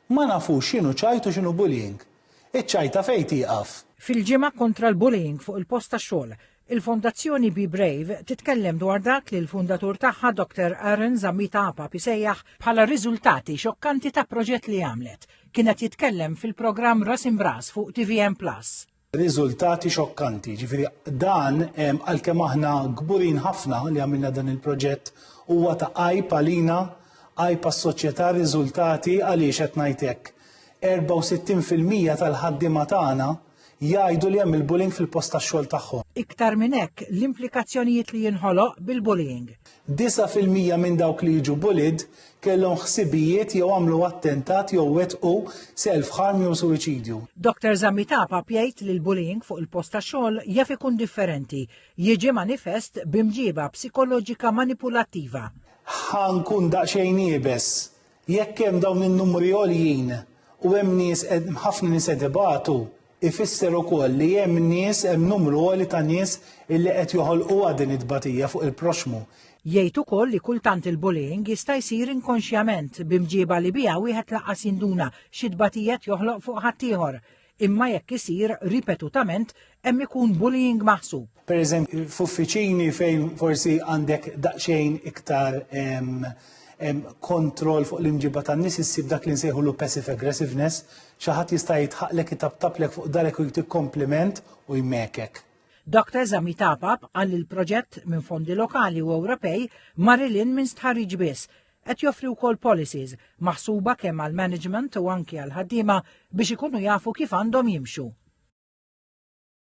ma nafux x'inhu ċajt u x'inhu bullying. Iċ-ċajta fejn tieqaf. Fil-ġimgħa kontra l-bullying fuq il-post tax-xogħol, il-Fondazzjoni Be Brave titkellem dwar dak li l-fundatur tagħha Dr. Aaron Zammita Apap isejjaħ bħala riżultati xokkanti ta' proġett li għamlet. Kienet jitkellem fil-programm Ras Imbras fuq TVN Plus. Riżultati xokkanti, ġifieri dan għalkemm aħna kburin ħafna li għamilna dan il-proġett huwa ta' għajb għalina, għajb għas-soċjetà riżultati għaliex qed ngħid hekk. 64% tal-ħaddiema tagħna jgħidu li hemm il-bullying fil-post tax-xogħol tagħhom. Iktar minn hekk l-implikazzjonijiet li jinħoloq bil-bullying. 9% minn dawk li jiġu bullied kellhom ħsibijiet jew għamlu attentat jew wettqu self-harm jew suwiċidju. Dr. Zammita Apap jgħid li l-bullying fuq il-post tax-xogħol jaf ikun differenti, jiġi manifest b'imġiba psikoloġika manipulattiva. Ħankun daqsxejn niebes jekk hemm dawn in-numri għoljin u hemm nies ħafna nies qed ibatu ifisser ukoll li hemm nies hemm numru għoli ta' nies illi qed joħolqu din it-tbatija fuq il-proxmu. Jgħid ukoll li kultant il-bullying jista' jsir inkonxjament b'imġiba li biha wieħed laqqas jinduna xi tbatijiet joħloq fuq ħaddieħor, imma jekk isir ripetutament hemm ikun bullying maħsub. Pereżempju f'uffiċini fejn forsi għandek daqsxejn iktar kontroll fuq l-imġiba tan-nies issib dak li nsejħulu passive aggressiveness, xi ħadd jista' jitħaqlek jitabtablek fuq darek u jtik kompliment u jmekek. Dr. Zammita Apap għal il-proġett minn fondi lokali u Ewropej marilin minn stħarriġ biss qed joffri wkoll policies maħsuba kemm għall-management u anke għall-ħaddiema biex ikunu jafu kif għandhom jimxu.